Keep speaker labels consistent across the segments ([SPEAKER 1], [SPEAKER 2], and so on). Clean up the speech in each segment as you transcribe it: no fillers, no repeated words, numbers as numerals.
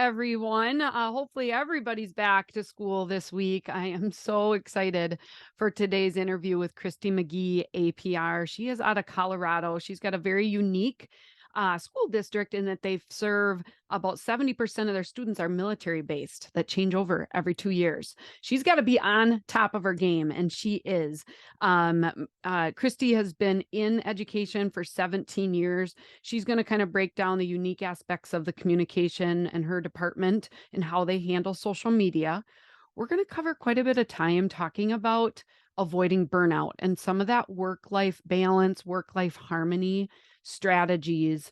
[SPEAKER 1] everyone. Hopefully everybody's back to school this week. I am so excited for today's interview with Christy McGee, APR. She is out of Colorado. She's got a very unique school district in that they serve about 70% of their students are military based that change over every 2 years. She's got to be on top of her game, and she is. Christy has been in education for 17 years. She's going to kind of break down the unique aspects of the communication and her department and how they handle social media. We're going to cover quite a bit of time talking about avoiding burnout and some of that work-life balance, work-life harmony strategies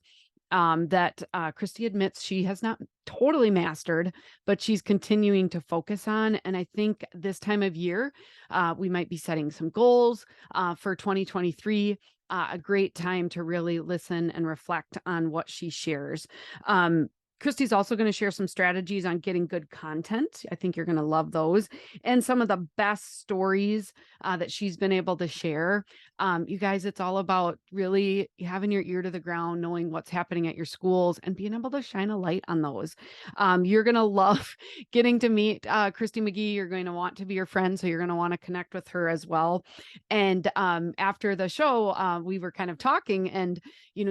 [SPEAKER 1] that Christy admits she has not totally mastered, but she's continuing to focus on. And I think this time of year, we might be setting some goals for 2023. A great time to really listen and reflect on what she shares. Christy's also going to share some strategies on getting good content. I think you're going to love those, and some of the best stories that she's been able to share. You guys, it's all about really having your ear to the ground, knowing what's happening at your schools and being able to shine a light on those. You're going to love getting to meet Christy McGee. You're going to want to be your friend, so you're going to want to connect with her as well. And after the show, we were kind of talking, and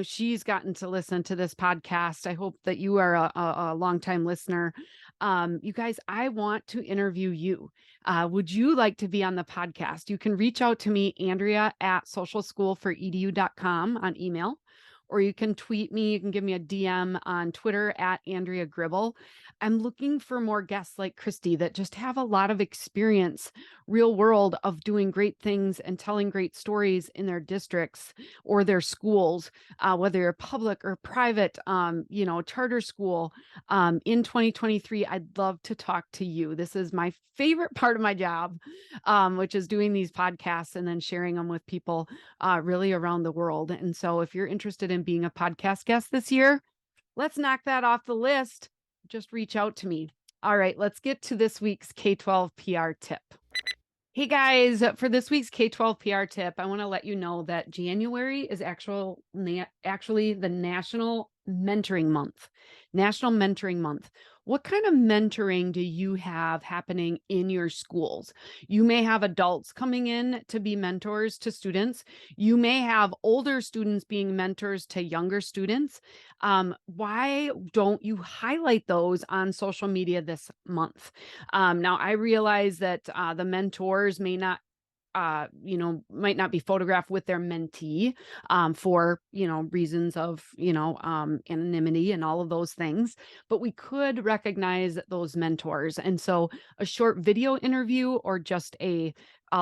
[SPEAKER 1] she's gotten to listen to this podcast. I hope that you are a longtime listener. You guys, I want to interview you. Would you like to be on the podcast? You can reach out to me, Andrea at socialschoolforedu.com on email, or you can tweet me. You can give me a DM on Twitter at Andrea Gribble. I'm looking for more guests like Christy that just have a lot of experience, real world, of doing great things and telling great stories in their districts or their schools, whether you're public or private, charter school. In 2023, I'd love to talk to you. This is my favorite part of my job, which is doing these podcasts and then sharing them with people really around the world. And so if you're interested in being a podcast guest this year, let's knock that off the list. Just reach out to me. All right, let's get to this week's K-12 PR tip. Hey guys, for this week's K-12 PR tip, I want to let you know that January is actually the National Mentoring Month. National Mentoring Month. What kind of mentoring do you have happening in your schools? You may have adults coming in to be mentors to students. You may have older students being mentors to younger students. Why don't you highlight those on social media this month? Now, I realize that the mentors may not might not be photographed with their mentee for, reasons of, anonymity and all of those things, but we could recognize those mentors. And so a short video interview or just a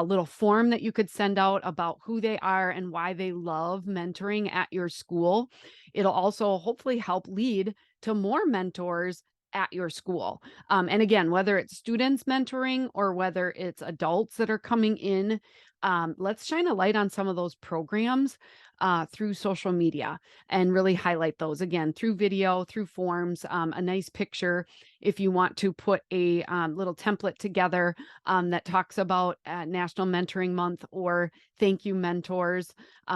[SPEAKER 1] little form that you could send out about who they are and why they love mentoring at your school. It'll also hopefully help lead to more mentors at your school. And again, whether it's students mentoring or whether it's adults that are coming in, let's shine a light on some of those programs through social media and really highlight those again through video, through forms, a nice picture. If you want to put a little template together that talks about National Mentoring Month or thank you mentors,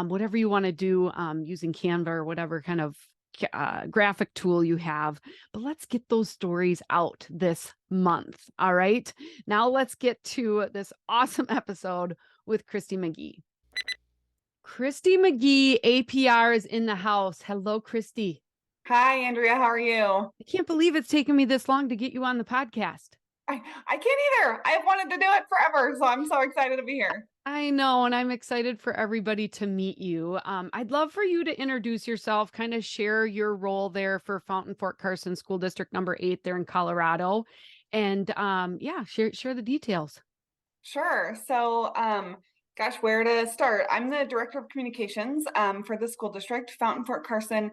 [SPEAKER 1] whatever you want to do using Canva or whatever kind of graphic tool you have, but let's get those stories out this month. All right. Now let's get to this awesome episode with Christy McGee. Christy McGee, APR, is in the house. Hello, Christy.
[SPEAKER 2] Hi, Andrea. How are you?
[SPEAKER 1] I can't believe it's taken me this long to get you on the podcast.
[SPEAKER 2] I can't either. I've wanted to do it forever, so I'm so excited to be here.
[SPEAKER 1] I know, and I'm excited for everybody to meet you. I'd love for you to introduce yourself, kind of share your role there for Fountain Fort Carson School District number 8 there in Colorado, and share the details.
[SPEAKER 2] Sure. So, where to start? I'm the director of communications for the school district. Fountain Fort Carson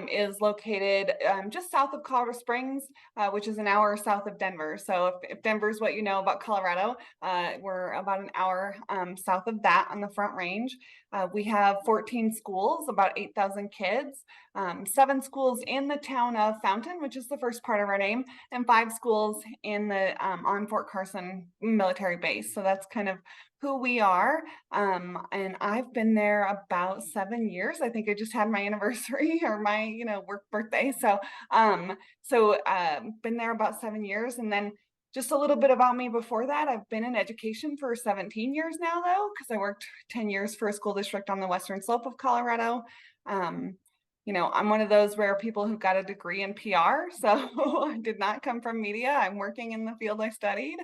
[SPEAKER 2] is located just south of Colorado Springs, which is an hour south of Denver. So if Denver is what you know about Colorado, we're about an hour south of that on the Front Range. We have 14 schools, about 8,000 kids, 7 schools in the town of Fountain, which is the first part of our name, and 5 schools in the on Fort Carson military base. So that's kind of who we are. And I've been there about 7 years. I think I just had my anniversary or my, work birthday. So been there about 7 years. And then just a little bit about me before that. I've been in education for 17 years now, though, because I worked 10 years for a school district on the western slope of Colorado. Um, I'm one of those rare people who got a degree in PR. So I did not come from media. I'm working in the field I studied.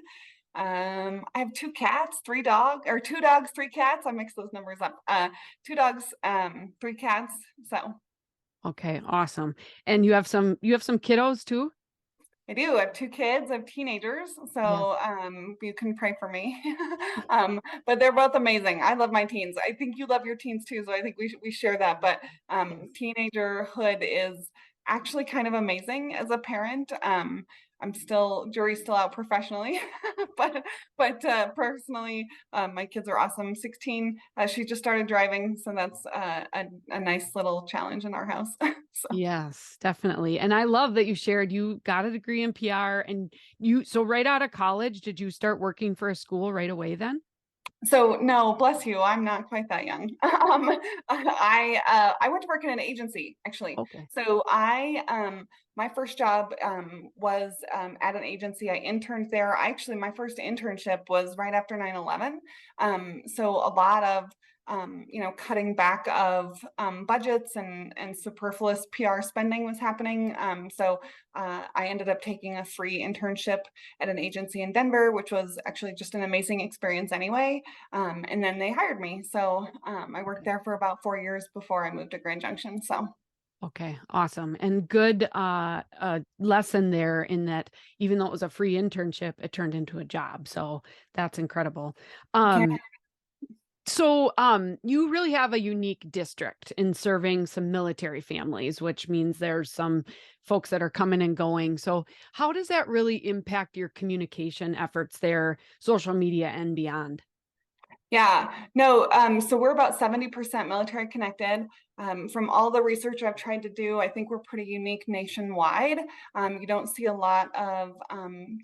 [SPEAKER 2] I have two cats, three dogs, or 2 dogs, 3 cats. I mix those numbers up. 2 dogs, 3 cats. So
[SPEAKER 1] Okay, awesome. And you have some kiddos too?
[SPEAKER 2] I do. I have 2 kids. I have teenagers.
[SPEAKER 1] Yes.
[SPEAKER 2] So you can pray for me. But they're both amazing. I love my teens. I think you love your teens too. So I think we share that. But teenagerhood is actually kind of amazing as a parent. Jury's still out professionally, but personally, my kids are awesome. 16, she just started driving, so that's a nice little challenge in our house. So.
[SPEAKER 1] Yes, definitely. And I love that you shared you got a degree in PR and so right out of college, did you start working for a school right away then?
[SPEAKER 2] So no, bless you. I'm not quite that young. I went to work in an agency actually.
[SPEAKER 1] Okay.
[SPEAKER 2] So my first job was at an agency. I interned there. My first internship was right after 9/11. So a lot of cutting back of budgets and superfluous PR spending was happening. So I ended up taking a free internship at an agency in Denver, which was actually just an amazing experience anyway. And then they hired me. So I worked
[SPEAKER 1] Okay.
[SPEAKER 2] there for about 4 years before I moved to Grand Junction. So
[SPEAKER 1] Okay, awesome. And good lesson there in that even though it was a free internship, it turned into a job. So that's incredible.
[SPEAKER 2] yeah.
[SPEAKER 1] Um you really have a unique district in serving some military families, which means there's some folks that are coming and going. So how does that really impact your communication efforts there, social media and beyond?
[SPEAKER 2] Yeah, no, so we're about 70% military connected. From all the research I've tried to do, I think we're pretty unique nationwide. You don't see a lot of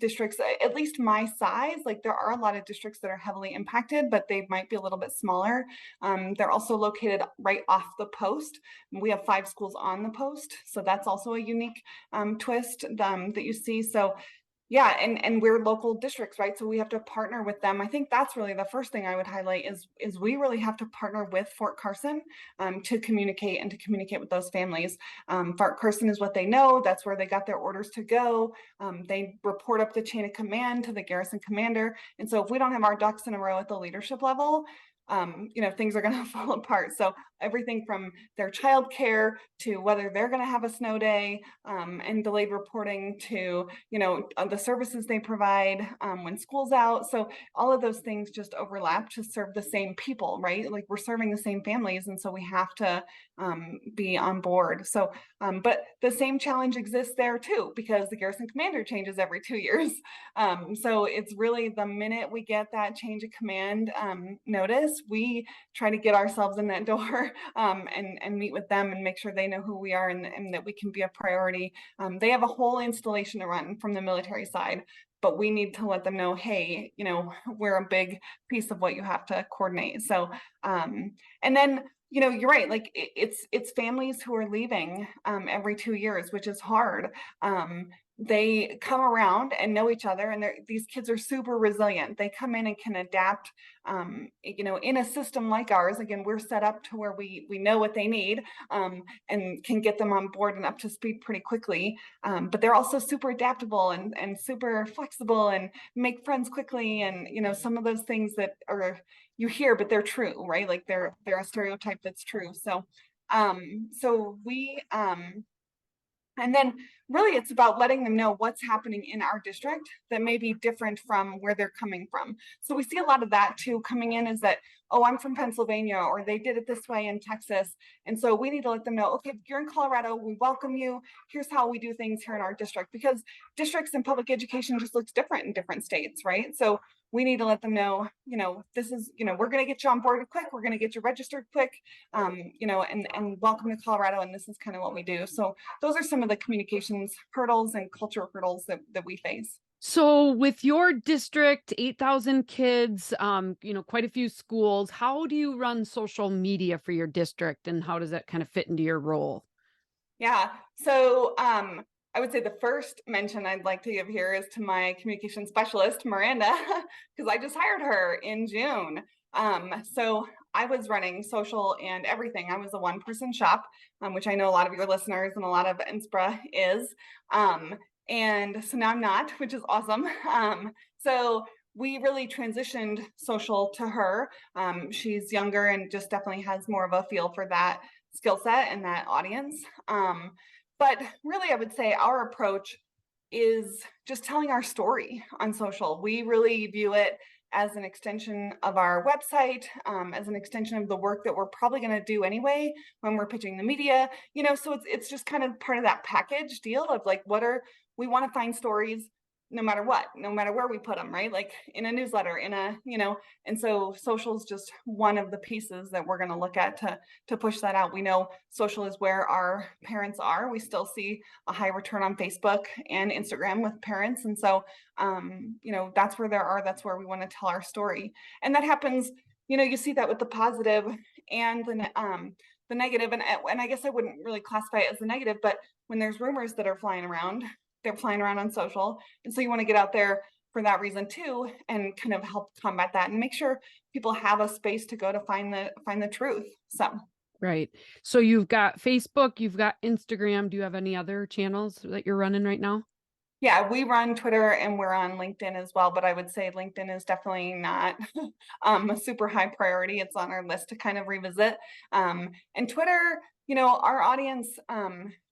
[SPEAKER 2] districts, at least my size. Like there are a lot of districts that are heavily impacted, but they might be a little bit smaller. They're also located right off the post. We have 5 schools on the post, so that's also a unique twist that you see. So yeah, and we're local districts, right? So we have to partner with them. I think that's really the first thing I would highlight is we really have to partner with Fort Carson to communicate with those families. Fort Carson is what they know. That's where they got their orders to go. They report up the chain of command to the garrison commander. And so if we don't have our ducks in a row at the leadership level, things are going to fall apart. So everything from their childcare to whether they're going to have a snow day and delayed reporting to, the services they provide when school's out. So all of those things just overlap to serve the same people, right? Like we're serving the same families. And so we have to be on board. So, but the same challenge exists there too, because the garrison commander changes every 2 years. So it's really the minute we get that change of command notice, we try to get ourselves in that door and meet with them and make sure they know who we are and that we can be a priority. They have a whole installation to run from the military side, but we need to let them know, hey, we're a big piece of what you have to coordinate. So, and then, you're right. Like it's families who are leaving every 2 years, which is hard. They come around and know each other, and these kids are super resilient. They come in and can adapt, in a system like ours. Again, we're set up to where we know what they need and can get them on board and up to speed pretty quickly. But they're also super adaptable and super flexible and make friends quickly. And some of those things that are you hear, but they're true, right? Like they're a stereotype that's true. So we and then really it's about letting them know what's happening in our district that may be different from where they're coming from. So we see a lot of that too coming in is that, oh, I'm from Pennsylvania, or they did it this way in Texas. And so we need to let them know, okay, if you're in Colorado, we welcome you. Here's how we do things here in our district, because districts and public education just looks different in different states, right? So we need to let them know, this is, we're going to get you on board quick. We're going to get you registered quick, and welcome to Colorado. And this is kind of what we do. So those are some of the communications hurdles and cultural hurdles that we face.
[SPEAKER 1] So with your district, 8,000 kids, quite a few schools, how do you run social media for your district and how does that kind of fit into your role?
[SPEAKER 2] Yeah. So I would say the first mention I'd like to give here is to my communication specialist, Miranda, because I just hired her in June. So I was running social and everything. I was a one-person shop, which I know a lot of your listeners and a lot of Inspira is. Um, and so now I'm not, which is awesome. So we really transitioned social to her. She's younger and just definitely has more of a feel for that skill set and that audience. But really, I would say our approach is just telling our story on social. We really view it as an extension of our website, as an extension of the work that we're probably going to do anyway when we're pitching the media. So it's just kind of part of that package deal of like, we want to find stories no matter what, no matter where we put them, right? Like in a newsletter, and so social is just one of the pieces that we're going to look at to push that out. We know social is where our parents are. We still see a high return on Facebook and Instagram with parents. And so, that's where that's where we want to tell our story. And that happens, you see that with the positive and the negative. And I guess I wouldn't really classify it as a negative, but when there's rumors that are flying around, they're flying around on social. And so you want to get out there for that reason too, and kind of help combat that and make sure people have a space to go to find the truth. So
[SPEAKER 1] Right. So you've got Facebook, you've got Instagram. Do you have any other channels that you're running right now?
[SPEAKER 2] yeah, we run Twitter and we're on LinkedIn as well, but I would say LinkedIn is definitely not a super high priority. It's on our list to kind of revisit. And Twitter, our audience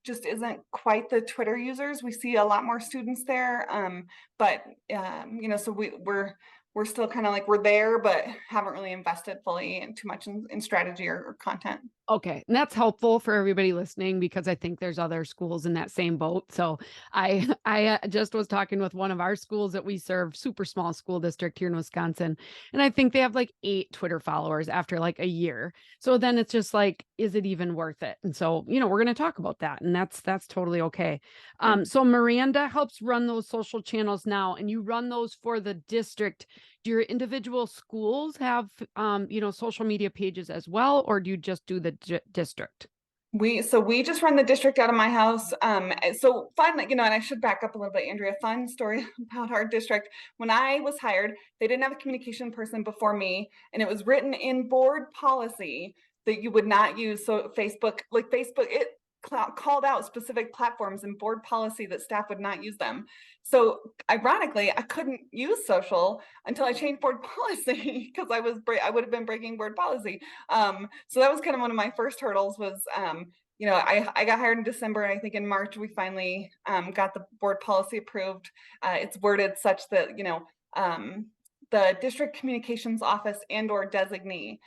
[SPEAKER 2] just isn't quite the Twitter users. We see a lot more students there, but so we're still kind of like we're there, but haven't really invested fully and too much in strategy or content.
[SPEAKER 1] Okay. And that's helpful for everybody listening because I think there's other schools in that same boat. So I just was talking with one of our schools that we serve, super small school district here in Wisconsin, and I think they have like 8 Twitter followers after like a year. So then it's just like, is it even worth it? And so, we're going to talk about that, and that's totally okay.
[SPEAKER 2] Yeah.
[SPEAKER 1] So Miranda helps run those social channels now, and you run those for the district. Do your individual schools have social media pages as well, or do you just do the district?
[SPEAKER 2] We just run the district out of my house. So fun, and I should back up a little bit, Andrea. Fun story about our district. When I was hired, they didn't have a communication person before me, and it was written in board policy that you would not use Facebook. Like Facebook, it called out specific platforms in board policy that staff would not use them. So ironically, I couldn't use social until I changed board policy because I would have been breaking board policy. So that was kind of one of my first hurdles was, I got hired in December, and I think in March we finally got the board policy approved. It's worded such that, the district communications office and/or designee,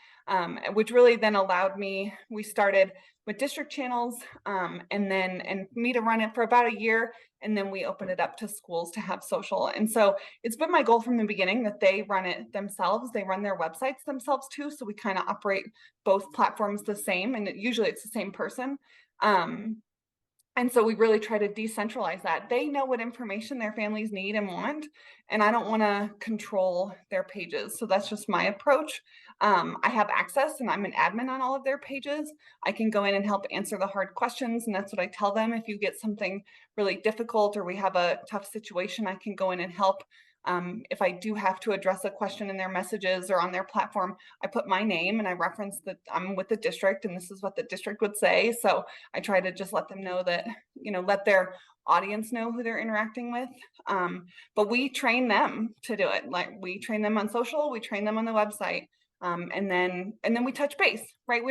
[SPEAKER 2] which really then allowed we started with district channels, and me to run it for about a year. And then we opened it up to schools to have social. And so it's been my goal from the beginning that they run it themselves. They run their websites themselves too. So we kind of operate both platforms the same, and usually it's the same person. And so we really try to decentralize that. They know what information their families need and want, and I don't want to control their pages. So that's just my approach. I have access and I'm an admin on all of their pages. I can go in and help answer the hard questions. And that's what I tell them. If you get something really difficult or we have a tough situation, I can go in and help. If I do have to address a question in their messages or on their platform, I put my name and I reference that I'm with the district and this is what the district would say. So I try to just let them know that, let their audience know who they're interacting with. But we train them to do it. Like we train them on social, we train them on the website. And then we touch base, right?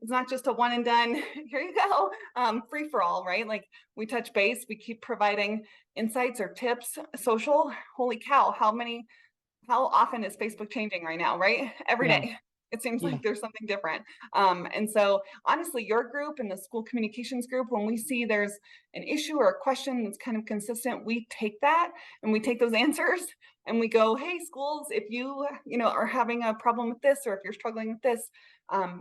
[SPEAKER 2] It's not just a one and done, here you go, free for all, right? Like we touch base, we keep providing insights or tips. Social, holy cow, how often is Facebook changing right now, right? Every
[SPEAKER 1] Yeah.
[SPEAKER 2] day. It seems
[SPEAKER 1] Yeah.
[SPEAKER 2] like there's something different. And so honestly, your group and the school communications group, when we see there's an issue or a question that's kind of consistent, we take that and we take those answers and we go, hey, schools, if are having a problem with this, or if you're struggling with this,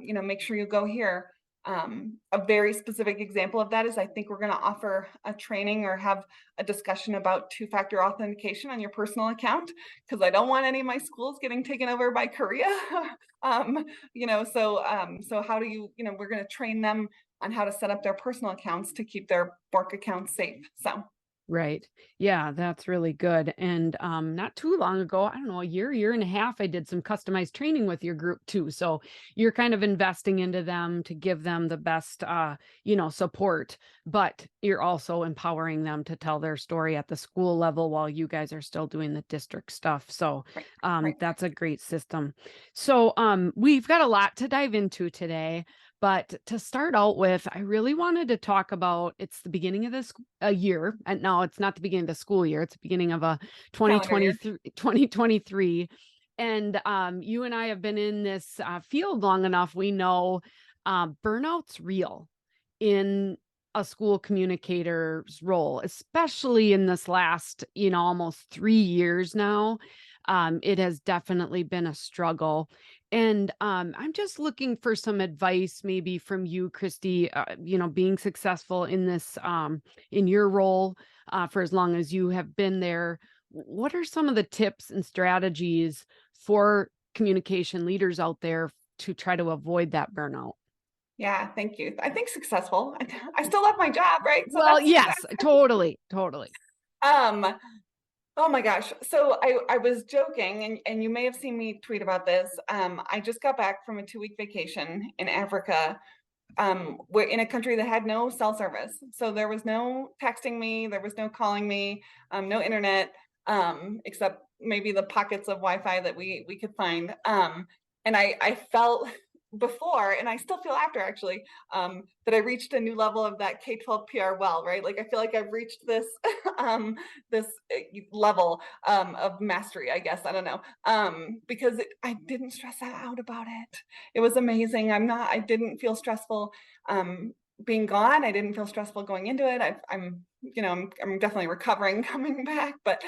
[SPEAKER 2] make sure you go here. A very specific example of that is I think we're going to offer a training or have a discussion about two-factor authentication on your personal account, because I don't want any of my schools getting taken over by Korea. So how do we're going to train them on how to set up their personal accounts to keep their work accounts safe. So
[SPEAKER 1] Right. Yeah, that's really good. And not too long ago, I don't know, a year and a half, I did some customized training with your group too. So you're kind of investing into them to give them the best support, but you're also empowering them to tell their story at the school level while you guys are still doing the district stuff. So
[SPEAKER 2] right, right.
[SPEAKER 1] that's a great system. So we've got a lot to dive into today. But to start out with, I really wanted to talk about it's the beginning of this a year. And no, it's not the beginning of the school year. It's the beginning of a
[SPEAKER 2] Calendar year.
[SPEAKER 1] 2023. And you and I have been in this field long enough. We know burnout's real in a school communicator's role, especially in this last, almost 3 years now. It has definitely been a struggle. And I'm just looking for some advice, maybe from you, Christy, being successful in this, in your role for as long as you have been there. What are some of the tips and strategies for communication leaders out there to try to avoid that burnout?
[SPEAKER 2] Yeah, thank you. I think successful. I still love my job, right? So
[SPEAKER 1] Well,
[SPEAKER 2] that's success.
[SPEAKER 1] yes, totally, totally.
[SPEAKER 2] Um, oh my gosh. So I was joking, and you may have seen me tweet about this. I just got back from a 2-week vacation in Africa. We're in a country that had no cell service. So there was no texting me, there was no calling me, no internet, except maybe the pockets of Wi-Fi that we could find. And I felt before, and I still feel after actually, that I reached a new level of that K-12 PR well, right? Like I feel like I've reached this this level of mastery, I guess. I don't know. Because I didn't stress out about it. It was amazing. I didn't feel stressful being gone. I didn't feel stressful going into it. I'm definitely recovering coming back. But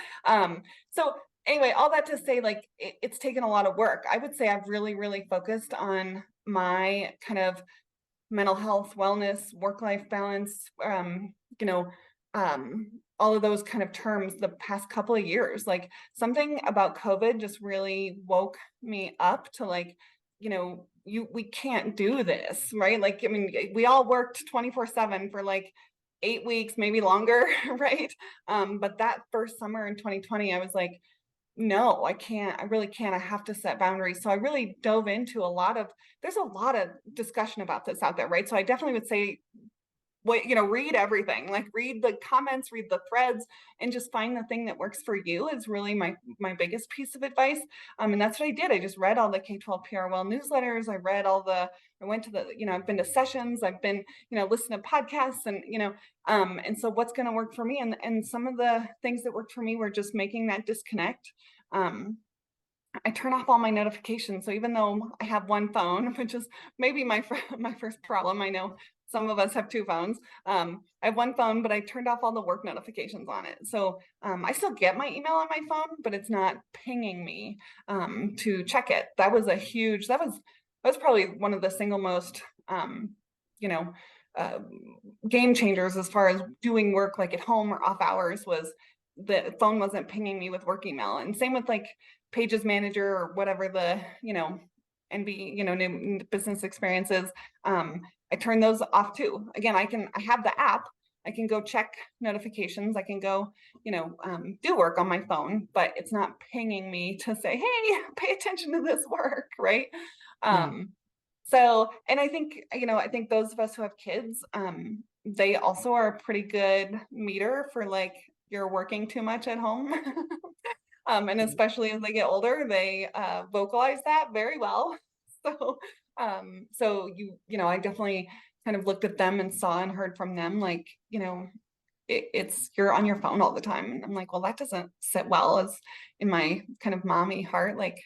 [SPEAKER 2] so anyway, all that to say, like, it's taken a lot of work. I would say I've really, really focused on my kind of mental health, wellness, work-life balance, all of those kind of terms the past couple of years. Like something about COVID just really woke me up to like, we can't do this, right? Like, I mean, we all worked 24/7 for like 8 weeks, maybe longer, right? But that first summer in 2020, I was like, no, I can't. I really can't. I have to set boundaries. So I really dove into there's a lot of discussion about this out there, right? So I definitely would say, read everything, like read the comments, read the threads, and just find the thing that works for you is really my biggest piece of advice. And that's what I did. I just read all the K-12 PR Well newsletters. I went to I've been to sessions, I've been, listening to podcasts and so what's going to work for me? And some of the things that worked for me were just making that disconnect. I turn off all my notifications. So even though I have one phone, which is maybe my first problem, I know some of us have two phones. I have one phone, but I turned off all the work notifications on it. So I still get my email on my phone, but it's not pinging me to check it. That was probably one of the single most, you know, uh, game changers as far as doing work like at home or off hours was the phone wasn't pinging me with work email. And same with like Pages Manager or whatever the, NB, new business experiences. I turn those off too. Again, I have the app. I can go check notifications. I can go, do work on my phone, but it's not pinging me to say, hey, pay attention to this work, right?
[SPEAKER 1] Right.
[SPEAKER 2] And I think those of us who have kids, they also are a pretty good meter for like, you're working too much at home. And especially as they get older, they vocalize that very well. So, I definitely kind of looked at them and saw and heard from them, like, it's you're on your phone all the time. And I'm like, well, that doesn't sit well as in my kind of mommy heart. Like,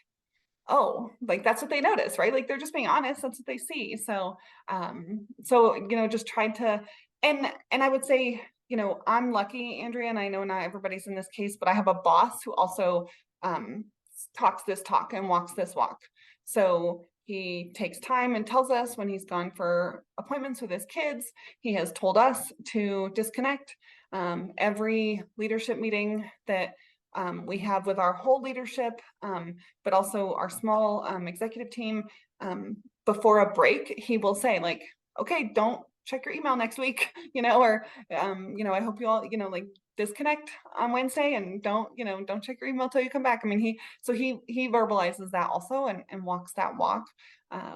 [SPEAKER 2] oh, like that's what they notice, right? Like they're just being honest. That's what they see. Just tried to, and I would say, I'm lucky, Andrea, and I know not everybody's in this case, but I have a boss who also talks this talk and walks this walk. So He takes time and tells us when he's gone for appointments with his kids. He has told us to disconnect. Every leadership meeting that we have with our whole leadership, but also our small executive team, before a break, he will say, like, okay, don't check your email next week, or, I hope you all, like, disconnect on Wednesday and don't check your email till you come back. I mean, he verbalizes that also and walks that walk,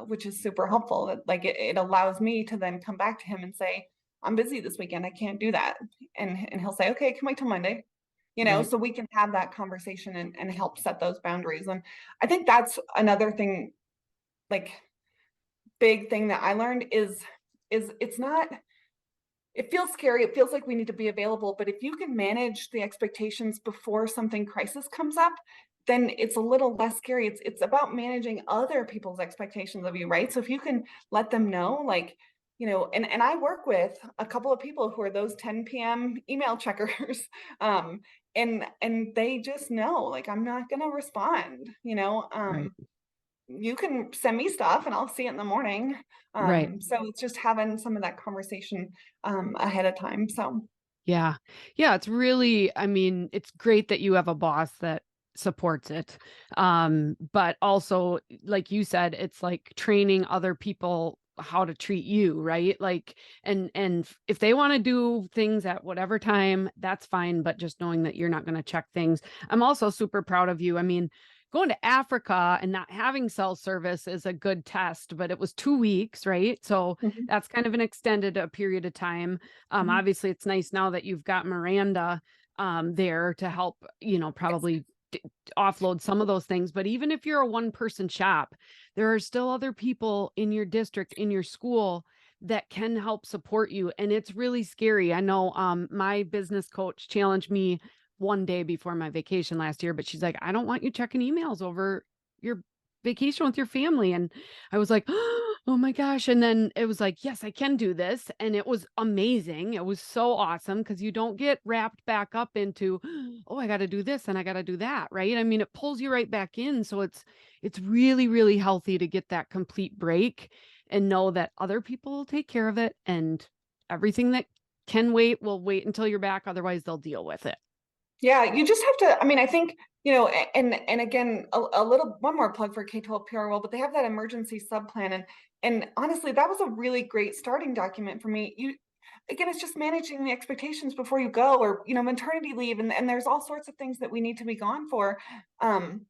[SPEAKER 2] which is super helpful. Like it allows me to then come back to him and say, I'm busy this weekend, I can't do that. And he'll say, okay, can wait till Monday.
[SPEAKER 1] Right.
[SPEAKER 2] So we can have that conversation and help set those boundaries. And I think that's another thing, like big thing that I learned is it's not, it feels scary. It feels like we need to be available, but if you can manage the expectations before something crisis comes up, then it's a little less scary. It's about managing other people's expectations of you, right? So if you can let them know, like, and I work with a couple of people who are those 10 p.m. email checkers. And they just know, like, I'm not gonna respond,
[SPEAKER 1] Right.
[SPEAKER 2] you can send me stuff and I'll see it in the morning.
[SPEAKER 1] Right.
[SPEAKER 2] So it's just having some of that conversation ahead of time. So
[SPEAKER 1] Yeah. Yeah, it's really, I mean, it's great that you have a boss that supports it. But also, like you said, it's like training other people how to treat you, right? Like, and if they want to do things at whatever time, that's fine, but just knowing that you're not going to check things. I'm also super proud of you. I mean, going to Africa and not having cell service is a good test, but it was 2 weeks, right? So
[SPEAKER 2] mhm,
[SPEAKER 1] that's kind of an extended period of time.
[SPEAKER 2] mhm.
[SPEAKER 1] Obviously, it's nice now that you've got Miranda there to help,
[SPEAKER 2] Yes.
[SPEAKER 1] probably offload some of those things. But even if you're a one person shop, there are still other people in your district, in your school that can help support you. And it's really scary. I know my business coach challenged me one day before my vacation last year, but she's like, I don't want you checking emails over your vacation with your family. And I was like, oh my gosh. And then it was like, yes, I can do this. And it was amazing. It was so awesome because you don't get wrapped back up into, oh, I got to do this and I got to do that. Right. I mean, it pulls you right back in. So it's really, really healthy to get that complete break and know that other people will take care of it, and everything that can wait will wait until you're back. Otherwise, they'll deal with it.
[SPEAKER 2] Yeah, you just have to, I mean, I think, and again, a little one more plug for K-12 PR role, but they have that emergency sub plan. And honestly, that was a really great starting document for me. Again, it's just managing the expectations before you go, or, maternity leave, and there's all sorts of things that we need to be gone for. Um,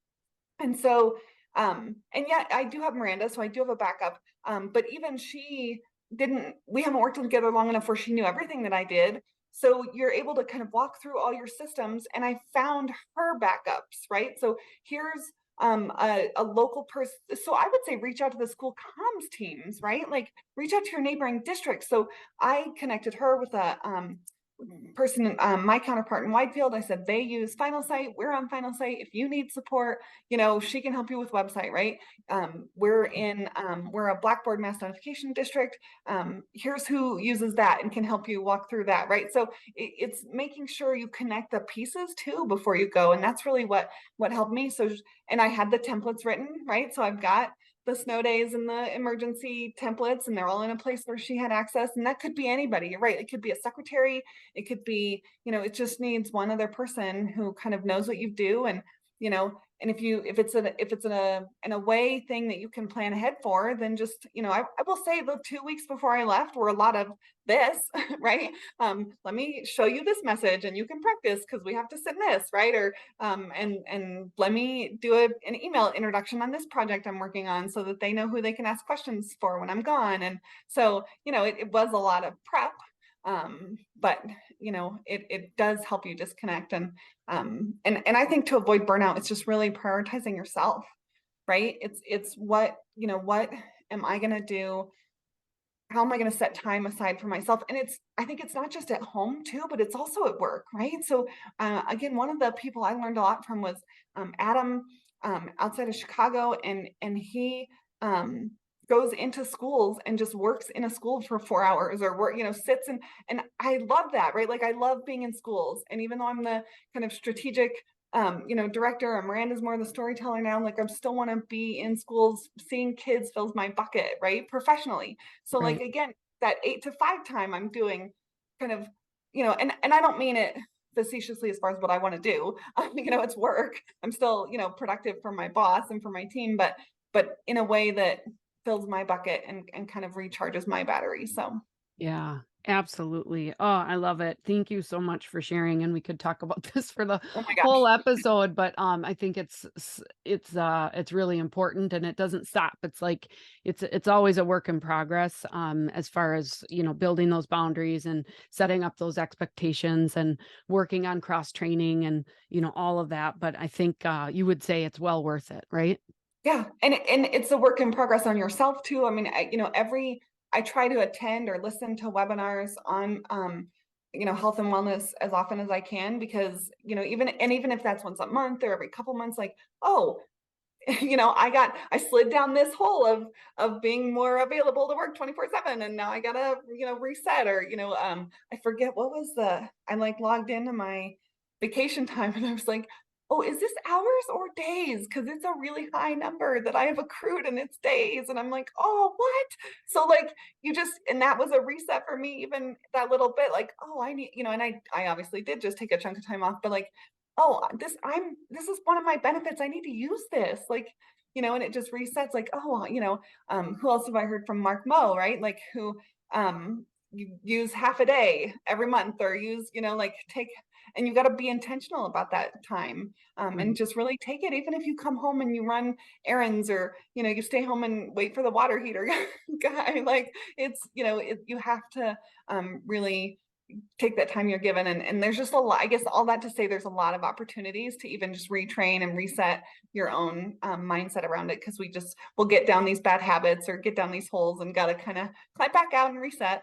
[SPEAKER 2] And so, and yet I do have Miranda, so I do have a backup. But even she didn't, we haven't worked together long enough where she knew everything that I did. So you're able to kind of walk through all your systems, and I found her backups, right? So here's a local person. So I would say reach out to the school comms teams, right? Like reach out to your neighboring districts. So I connected her with a person, my counterpart in Whitefield. I said, they use Final Site. We're on Final Site. If you need support, she can help you with website, right? We're a Blackboard mass notification district. Here's who uses that and can help you walk through that, right? So it's making sure you connect the pieces too before you go. And that's really what helped me. So, and I had the templates written, right? So I've got the snow days and the emergency templates, and they're all in a place where she had access. And that could be anybody. You're right. It could be a secretary. It could be, it just needs one other person who kind of knows what you do. And, and if it's an away thing that you can plan ahead for, then just, I will say the 2 weeks before I left were a lot of this, right? Let me show you this message and you can practice because we have to sit in this, right? Or and let me do an email introduction on this project I'm working on so that they know who they can ask questions for when I'm gone. And so, it was a lot of prep. But it does help you disconnect. And I think to avoid burnout, it's just really prioritizing yourself, right? It's what am I going to do? How am I going to set time aside for myself? And I think it's not just at home too, but it's also at work, right? So again, one of the people I learned a lot from was Adam, outside of Chicago, and he goes into schools and just works in a school for 4 hours, or work, sits and I love that, right? Like I love being in schools, and even though I'm the kind of strategic director, and Miranda's more the storyteller now. Like, I still want to be in schools, seeing kids fills my bucket, right? Professionally. So like,
[SPEAKER 1] Right.
[SPEAKER 2] again, that 8 to 5 time I'm doing kind of, and I don't mean it facetiously as far as what I want to do. It's work. I'm still, productive for my boss and for my team, but in a way that fills my bucket and kind of recharges my battery. So,
[SPEAKER 1] Yeah, absolutely. Oh, I love it. Thank you so much for sharing. And we could talk about this for the
[SPEAKER 2] oh my
[SPEAKER 1] whole
[SPEAKER 2] gosh.
[SPEAKER 1] episode, but I think it's really important and it doesn't stop. It's like it's always a work in progress as far as, building those boundaries and setting up those expectations and working on cross training and, all of that. But I think you would say it's well worth it, right?
[SPEAKER 2] Yeah, and it's a work in progress on yourself too. I mean, I try to attend or listen to webinars on health and wellness as often as I can, because even if that's once a month or every couple months, like, oh, I slid down this hole of being more available to work 24/7, and now I gotta, reset, or I forget what was I like logged into my vacation time and I was like, oh, is this hours or days? Because it's a really high number that I have accrued and it's days. And I'm like, oh, what? So like, and that was a reset for me, even that little bit, like, oh, I need, and I obviously did just take a chunk of time off, but like, oh, this is one of my benefits. I need to use this. Like, and it just resets, like, oh, who else have I heard from? Mark Moe, right? Like, who you use half a day every month, or use, like, take, and you got to be intentional about that time, and
[SPEAKER 1] Right.
[SPEAKER 2] just really take it, even if you come home and you run errands, or you stay home and wait for the water heater guy. Like, it's, you have to really take that time you're given, and there's just a lot, I guess, all that to say, there's a lot of opportunities to even just retrain and reset your own mindset around it, because we'll get down these bad habits or get down these holes and got to kind of climb back out and reset.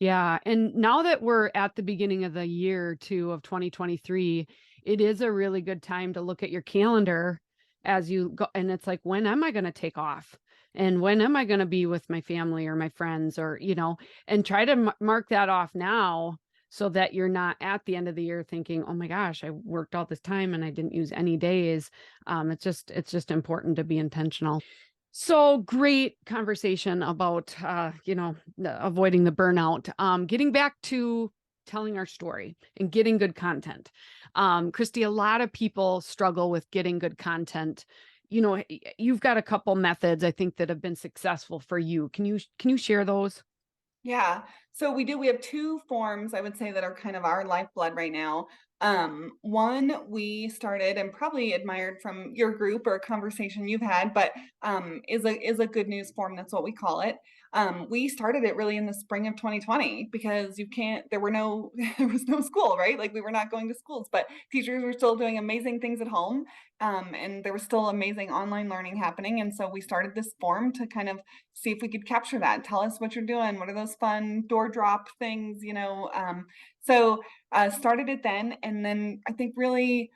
[SPEAKER 1] Yeah, and now that we're at the beginning of the year too of 2023, it is a really good time to look at your calendar as you go, and it's like, when am I going to take off? And when am I going to be with my family or my friends, or, and try to mark that off now so that you're not at the end of the year thinking, "Oh my gosh, I worked all this time and I didn't use any days." It's just important to be intentional. So great conversation about, avoiding the burnout. Getting back to telling our story and getting good content. Christy, a lot of people struggle with getting good content. You've got a couple methods I think that have been successful for you. Can you share those?
[SPEAKER 2] Yeah. So we have two forms, I would say, that are kind of our lifeblood right now. One we started and probably admired from your group or a conversation you've had, but is a good news form. That's what we call it. We started it really in the spring of 2020, because there there was no school, right? Like, we were not going to schools, but teachers were still doing amazing things at home. And there was still amazing online learning happening. And so we started this form to kind of see if we could capture that. Tell us what you're doing. What are those fun door drop things, So started it then, and then I think really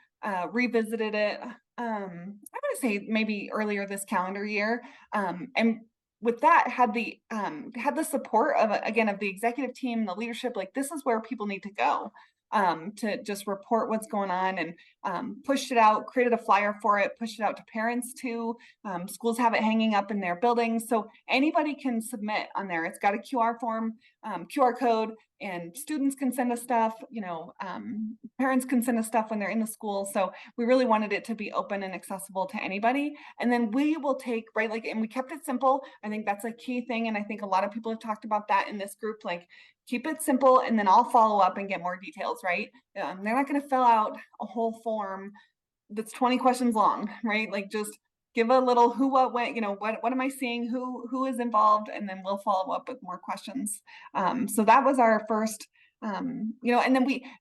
[SPEAKER 2] revisited it. I want to say maybe earlier this calendar year, and with that had the support of, again, of the executive team, the leadership. Like, this is where people need to go to just report what's going on, and pushed it out, created a flyer for it, pushed it out to parents too. Schools have it hanging up in their buildings, so anybody can submit on there. It's got a QR code, and students can send us stuff. Parents can send us stuff when they're in the school. So we really wanted it to be open and accessible to anybody. And then we will take, right, like, and we kept it simple. I think that's a key thing, and I think a lot of people have talked about that in this group. Like, keep it simple, and then I'll follow up and get more details, right? They're not going to fill out a whole form that's 20 questions long, right? Like, just give a little who, what, when, what am I seeing, who is involved, and then we'll follow up with more questions. So that was our first, and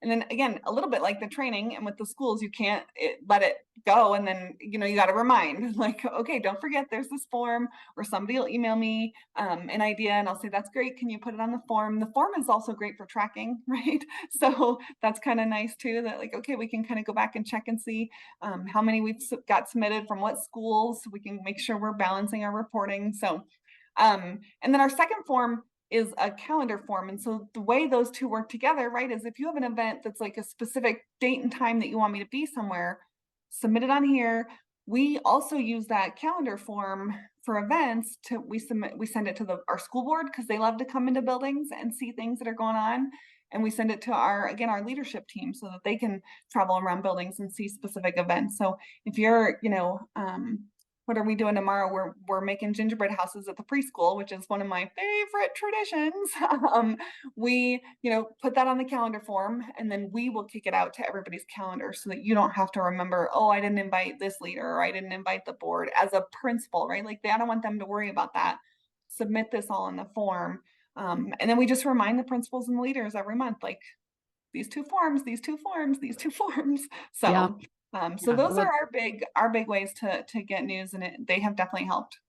[SPEAKER 2] then again, a little bit like the training and with the schools, you can't let it go. And then, you got to remind, like, okay, don't forget there's this form, or somebody will email me an idea, and I'll say, that's great. Can you put it on the form? The form is also great for tracking, right? So that's kind of nice too, that, like, okay, we can kind of go back and check and see how many we've got submitted from what schools, so we can make sure we're balancing our reporting. So, and then our second form is a calendar form. And so the way those two work together, right, is if you have an event that's like a specific date and time that you want me to be somewhere, submit it on here. We also use that calendar form for events we send it to our school board because they love to come into buildings and see things that are going on. And we send it to our leadership team so that they can travel around buildings and see specific events. So if you're, what are we doing tomorrow? We're making gingerbread houses at the preschool, which is one of my favorite traditions. We, put that on the calendar form, and then we will kick it out to everybody's calendar so that you don't have to remember, oh, I didn't invite this leader, or I didn't invite the board as a principal, right? Like, I don't want them to worry about that. Submit this all in the form. And then we just remind the principals and the leaders every month, like, these two forms, these two forms, these two forms.
[SPEAKER 1] Yeah.
[SPEAKER 2] So, so
[SPEAKER 1] Yeah.
[SPEAKER 2] those are our big ways to get news, and they have definitely helped.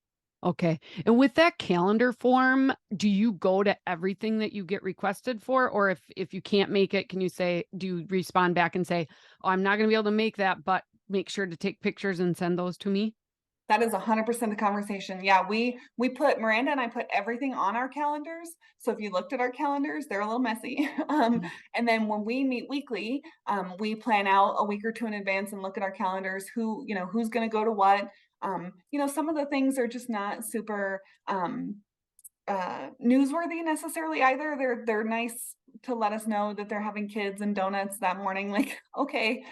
[SPEAKER 1] Okay. And with that calendar form, do you go to everything that you get requested for? Or if you can't make it, can you say, do you respond back and say, oh, I'm not going to be able to make that, but make sure to take pictures and send those to me?
[SPEAKER 2] That is 100% the conversation. Yeah, we put Miranda and I put everything on our calendars. So if you looked at our calendars, they're a little messy.
[SPEAKER 1] Mhm.
[SPEAKER 2] And then when we meet weekly, we plan out a week or two in advance and look at our calendars. Who's going to go to what? Some of the things are just not super newsworthy necessarily either. They're nice to let us know that they're having kids and donuts that morning. Like, okay.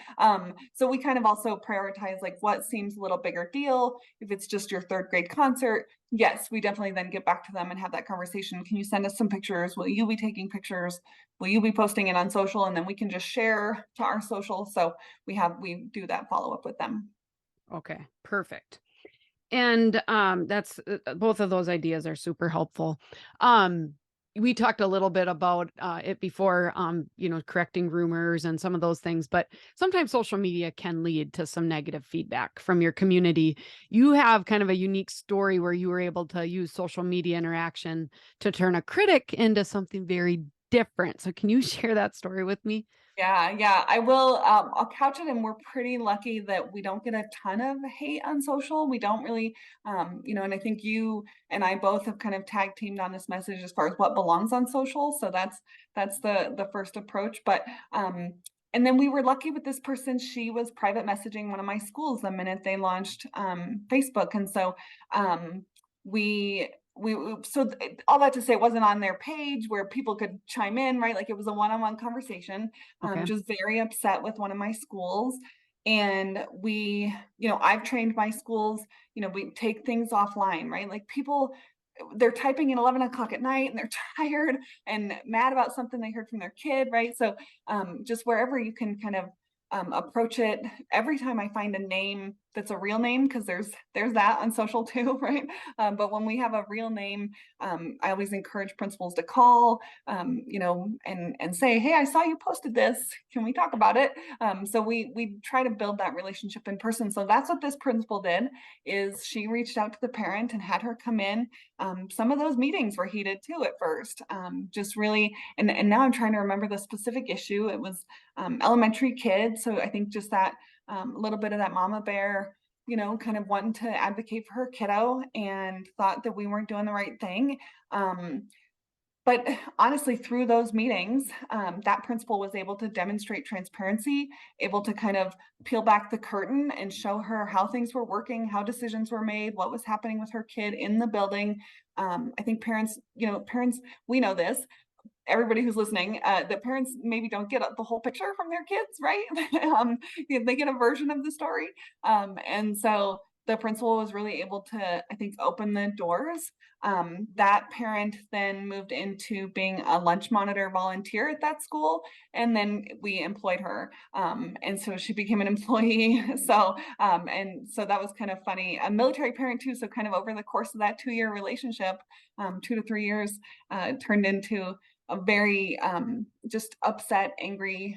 [SPEAKER 2] So we kind of also prioritize like what seems a little bigger deal. If it's just your third grade concert, yes, we definitely then get back to them and have that conversation. Can you send us some pictures? Will you be taking pictures? Will you be posting it on social? And then we can just share to our social. So we do that follow up with them.
[SPEAKER 1] Okay. Perfect. And that's both of those ideas are super helpful. Um, we talked a little bit about it before, correcting rumors and some of those things, but sometimes social media can lead to some negative feedback from your community. You have kind of a unique story where you were able to use social media interaction to turn a critic into something very different. So can you share that story with me?
[SPEAKER 2] Yeah, I will. I'll couch it, and we're pretty lucky that we don't get a ton of hate on social. We don't really, and I think you and I both have kind of tag teamed on this message as far as what belongs on social. So that's the first approach. But and then we were lucky with this person. She was private messaging one of my schools the minute they launched Facebook, and so we all that to say, it wasn't on their page where people could chime in, right? Like, it was a one-on-one conversation.
[SPEAKER 1] Okay.
[SPEAKER 2] Just very upset with one of my schools. And I've trained my schools, we take things offline, right? Like, people, they're typing at 11 o'clock at night and they're tired and mad about something they heard from their kid, right? So just wherever you can kind of approach it. Every time I find a name that's a real name, because there's that on social too, right? But when we have a real name, I always encourage principals to call, and say, hey, I saw you posted this. Can we talk about it? So we try to build that relationship in person. So that's what this principal did. Is she reached out to the parent and had her come in. Some of those meetings were heated too at first. Just really, and now I'm trying to remember the specific issue. It was elementary kids. So I think just that little bit of that mama bear, kind of wanting to advocate for her kiddo and thought that we weren't doing the right thing. But honestly, through those meetings, that principal was able to demonstrate transparency, able to kind of peel back the curtain and show her how things were working, how decisions were made, what was happening with her kid in the building. I think parents, we know this, everybody who's listening, the parents maybe don't get the whole picture from their kids, right? They get a version of the story. And so the principal was really able to, I think, open the doors. That parent then moved into being a lunch monitor volunteer at that school, and then we employed her. And so she became an employee. And so that was kind of funny. A military parent too. So kind of over the course of that 2-year relationship, 2 to 3 years, turned into a very just upset, angry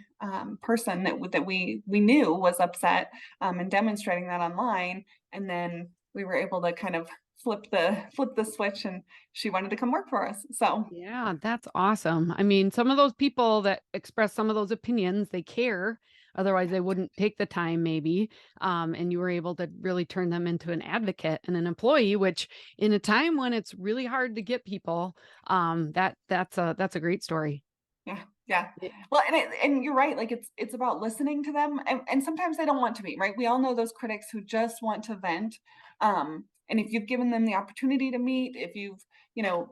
[SPEAKER 2] person that we knew was upset, and demonstrating that online. And then we were able to kind of flip the switch, and she wanted to come work for us. So
[SPEAKER 1] Yeah, that's awesome. I mean, some of those people that express some of those opinions, they care. Otherwise, they wouldn't take the time, maybe. And you were able to really turn them into an advocate and an employee, which in a time when it's really hard to get people, that's a great story.
[SPEAKER 2] yeah, Yeah.
[SPEAKER 1] It-
[SPEAKER 2] Well, and you're right, like, it's about listening to them, and sometimes they don't want to be, right? We all know those critics who just want to vent, and if you've given them the opportunity to meet, if you've,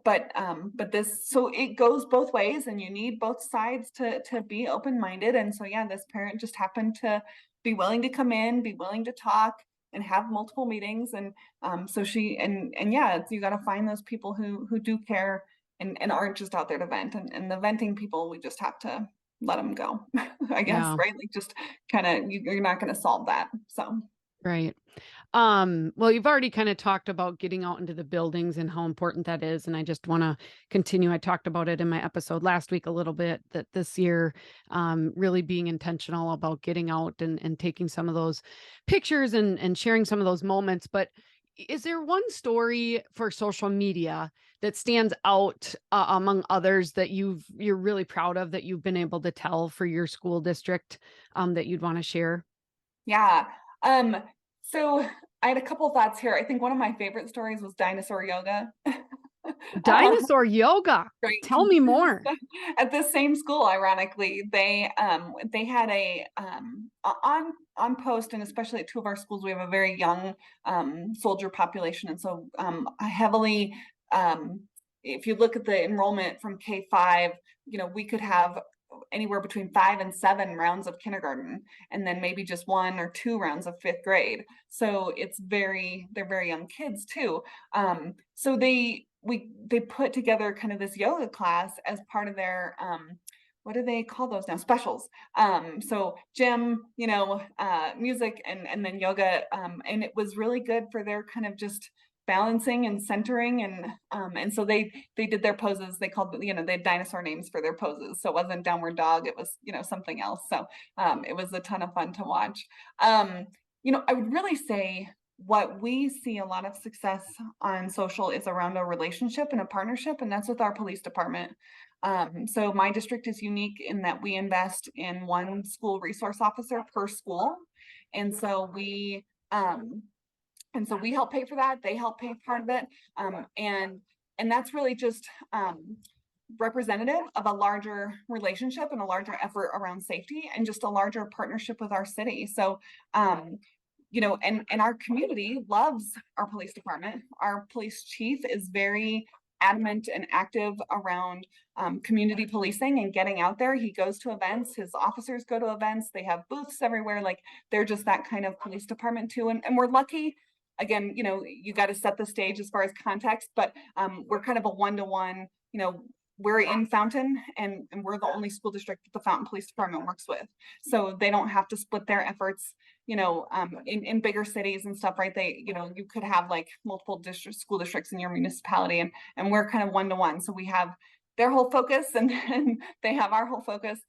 [SPEAKER 2] but this, so it goes both ways, and you need both sides to be open-minded, and so, yeah, this parent just happened to be willing to come in, be willing to talk, and have multiple meetings, and, so she and yeah, you gotta find those people who do care and aren't just out there to vent. And the venting people, we just have to let them go, I guess,
[SPEAKER 1] yeah.
[SPEAKER 2] right? Like just kind of, you're not going to solve that. So,
[SPEAKER 1] Right. Well, you've already kind of talked about getting out into the buildings and how important that is. And I just want to continue. I talked about it in my episode last week a little bit that this year, really being intentional about getting out and taking some of those pictures and sharing some of those moments. But is there one story for social media that stands out among others that you're really proud of that you've been able to tell for your school district, that you'd want to share?
[SPEAKER 2] yeah. Um, so I had a couple thoughts here. I think one of my favorite stories was dinosaur yoga. um,
[SPEAKER 1] Dinosaur yoga.
[SPEAKER 2] right.
[SPEAKER 1] Tell me more.
[SPEAKER 2] At the same school, ironically, they had on post, and especially at two of our schools, we have a very young soldier population, and so heavily. Um, if you look at the enrollment from K-5, we could have anywhere between 5 and 7 rounds of kindergarten, and then maybe just 1 or 2 rounds of fifth grade. So they're very young kids too. So they put together kind of this yoga class as part of their what do they call those now, specials. So gym, music, and then yoga, and it was really good for their kind of just balancing and centering, and so they did their poses. They called, they had dinosaur names for their poses, so it wasn't downward dog, it was, something else. So it was a ton of fun to watch. I would really say what we see a lot of success on social is around a relationship and a partnership, and that's with our police department. So my district is unique in that we invest in one school resource officer per school, and so we help pay for that. They help pay part of it, and that's really just representative of a larger relationship and a larger effort around safety and just a larger partnership with our city. So, and our community loves our police department. Our police chief is very adamant and active around community policing and getting out there. He goes to events, his officers go to events, they have booths everywhere. Like, they're just that kind of police department too. And we're lucky. Again, you got to set the stage as far as context, but we're kind of a one-to-one. We're in Fountain, and we're the only school district that the Fountain Police Department works with. So they don't have to split their efforts, in bigger cities and stuff, right? You could have like multiple school districts in your municipality, and we're kind of one-to-one. So we have their whole focus, and they have our whole focus.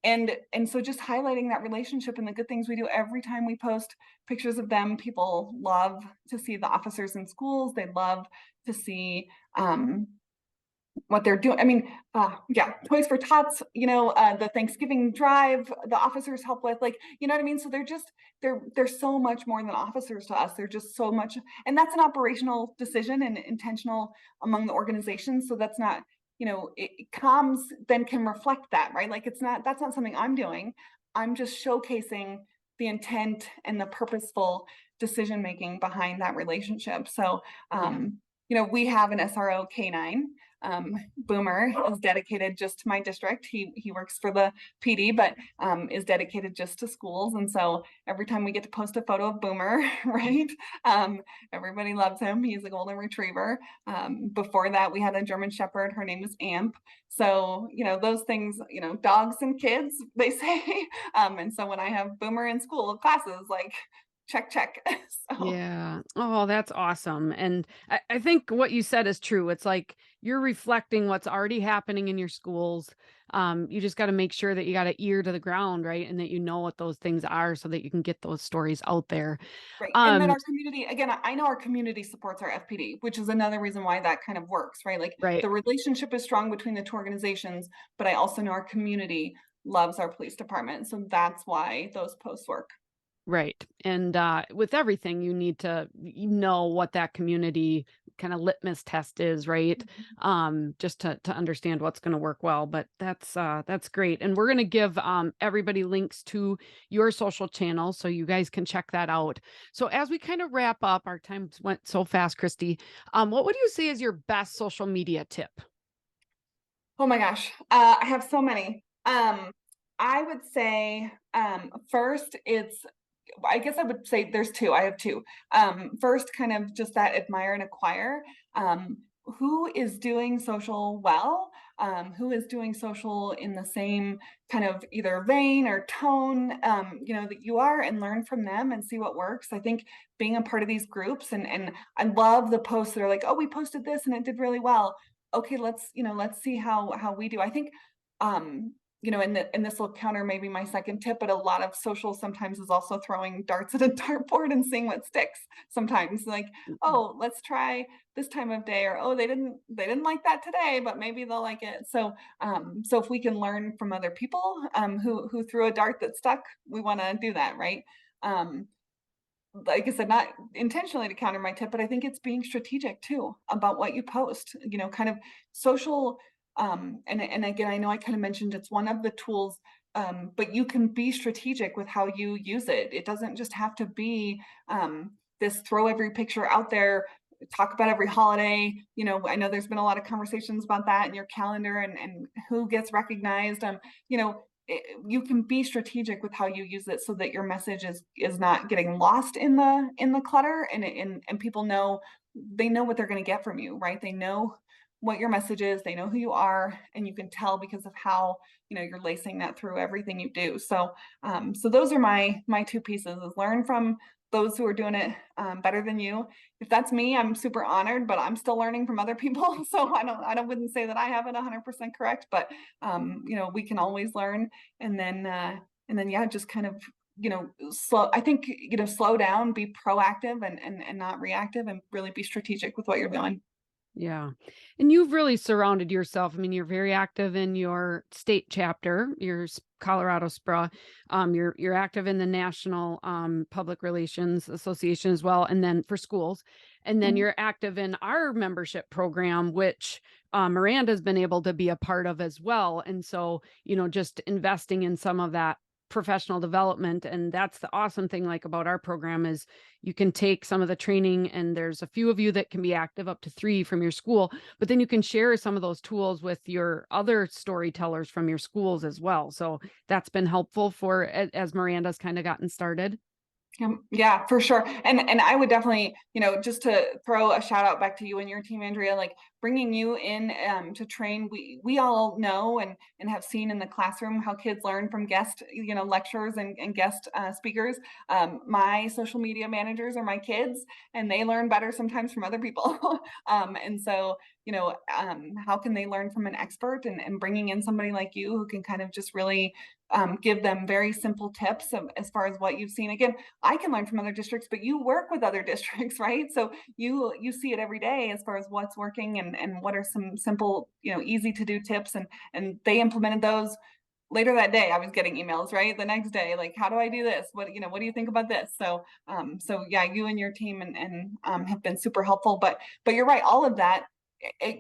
[SPEAKER 2] And so just highlighting that relationship and the good things we do every time we post pictures of them. People love to see the officers in schools. They love to see what they're doing. I mean, yeah, Toys for Tots, the Thanksgiving drive, the officers help with, like, you know what I mean? So they're so much more than officers to us. They're just so much, and that's an operational decision and intentional among the organizations. So that's not, comms then can reflect that, right? Like, that's not something I'm doing. I'm just showcasing the intent and the purposeful decision making behind that relationship. So, we have an SRO K9. Boomer is dedicated just to my district. He works for the PD, but is dedicated just to schools. And so every time we get to post a photo of Boomer, right? Everybody loves him. He's a golden retriever. Before that, we had a German Shepherd. Her name was Amp. So, those things, dogs and kids, they say. And so when I have Boomer in school classes, like, check. So
[SPEAKER 1] Yeah. Oh, that's awesome. And I think what you said is true. It's like you're reflecting what's already happening in your schools. You just got to make sure that you got an ear to the ground, right? And that you know what those things are so that you can get those stories out there.
[SPEAKER 2] right. And then
[SPEAKER 1] Um,
[SPEAKER 2] our community, again, I know our community supports our FPD, which is another reason why that kind of works, right? Like,
[SPEAKER 1] right.
[SPEAKER 2] the relationship is strong between the two organizations, but I also know our community loves our police department. So that's why those posts work.
[SPEAKER 1] Right. And with everything, you need to know what that community kind of litmus test is, right? Just to understand what's going to work well. But that's great. And we're going to give everybody links to your social channels so you guys can check that out. So as we kind of wrap up, our time went so fast, Christy. What would you say is your best social media tip?
[SPEAKER 2] Oh my gosh, I have so many. I would say first, I guess I would say there's two. I have two. First, kind of just that admire and acquire. Who is doing social well? Who is doing social in the same kind of either vein or tone, that you are, and learn from them and see what works. I think being a part of these groups, and I love the posts that are like, oh, we posted this and it did really well. Okay, let's see how we do. I think and this will counter maybe my second tip, but a lot of social sometimes is also throwing darts at a dartboard and seeing what sticks. Sometimes, like, oh, let's try this time of day, or oh, they didn't like that today, but maybe they'll like it. So if we can learn from other people who threw a dart that stuck, we want to do that, right? Um, like I said, not intentionally to counter my tip, but I think it's being strategic too about what you post, kind of social. And again, I know I kind of mentioned it's one of the tools, but you can be strategic with how you use it. It doesn't just have to be this throw every picture out there, talk about every holiday. I know there's been a lot of conversations about that in your calendar, and who gets recognized. You can be strategic with how you use it so that your message is not getting lost in the clutter, and people know, they know what they're going to get from you, right? They know what your message is, they know who you are, and you can tell because of how you're lacing that through everything you do. So those are my two pieces: is learn from those who are doing it better than you. If that's me, I'm super honored, but I'm still learning from other people. So I wouldn't say that I have it 100% correct, but we can always learn. And then yeah, just kind of slow. I think slow down, be proactive, and not reactive, and really be strategic with what you're doing.
[SPEAKER 1] Yeah. And you've really surrounded yourself. I mean, you're very active in your state chapter, your Colorado SPRA. You're active in the National Public Relations Association as well, and then for schools. And then
[SPEAKER 2] Mhm.
[SPEAKER 1] you're active in our membership program, which Miranda's been able to be a part of as well. And so, just investing in some of that professional development. And that's the awesome thing like about our program is you can take some of the training, and there's a few of you that can be active, up to 3 from your school, but then you can share some of those tools with your other storytellers from your schools as well. So that's been helpful for as Miranda's kind of gotten started.
[SPEAKER 2] Yeah, for sure. And I would definitely, just to throw a shout out back to you and your team, Andrea, like bringing you in to train. We all know and have seen in the classroom how kids learn from guest, lecturers and guest speakers. My social media managers are my kids, and they learn better sometimes from other people. And so, how can they learn from an expert, and bringing in somebody like you who can kind of just really give them very simple tips as far as what you've seen. Again, I can learn from other districts, but you work with other districts, right? So you see it every day as far as what's working, and what are some simple, easy to do tips, and they implemented those. Later that day, I was getting emails, right? The next day, like, how do I do this? What do you think about this? So yeah, you and your team and have been super helpful. But you're right, all of that,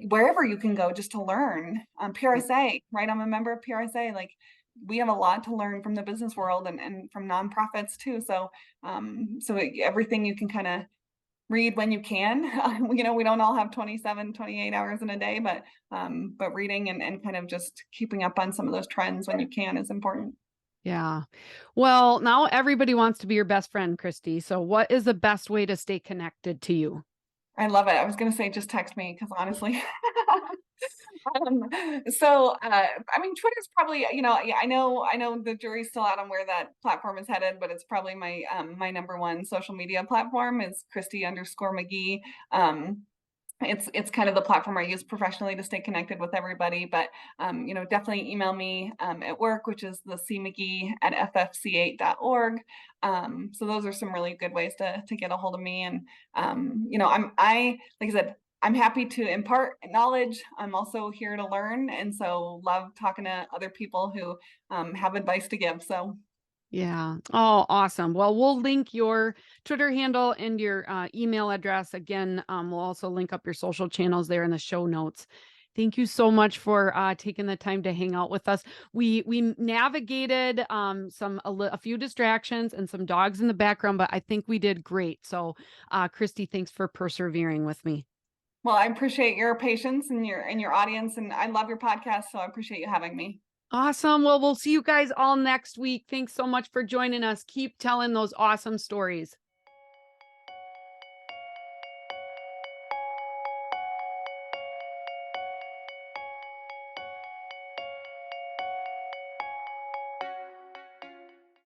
[SPEAKER 2] wherever you can go just to learn. PRSA, right? I'm a member of PRSA. Like, we have a lot to learn from the business world, and from nonprofits too. So everything you can kind of read when you can. We don't all have 27, 28 hours in a day, but reading and kind of just keeping up on some of those trends when you can is important.
[SPEAKER 1] Yeah. Well, now everybody wants to be your best friend, Christy. So what is the best way to stay connected to you?
[SPEAKER 2] I love it. I was going to say, just text me, because honestly, Um, I mean, Twitter's probably, yeah, I know the jury's still out on where that platform is headed, but it's probably my number one social media platform is Christy_McGee. It's kind of the platform I use professionally to stay connected with everybody, but definitely email me at work, which is the cmcgee@ffc8.org. So those are some really good ways to get a hold of me. And like I said, I'm happy to impart knowledge. I'm also here to learn, and so love talking to other people who have advice to give. So
[SPEAKER 1] Yeah. Oh, awesome. Well, we'll link your Twitter handle and your email address. Again, we'll also link up your social channels there in the show notes. Thank you so much for taking the time to hang out with us. We navigated a few distractions and some dogs in the background, but I think we did great. So, Christy, thanks for persevering with me.
[SPEAKER 2] Well, I appreciate your patience and your audience, and I love your podcast, so I appreciate you having me.
[SPEAKER 1] Awesome. Well, we'll see you guys all next week. Thanks so much for joining us. Keep telling those awesome stories.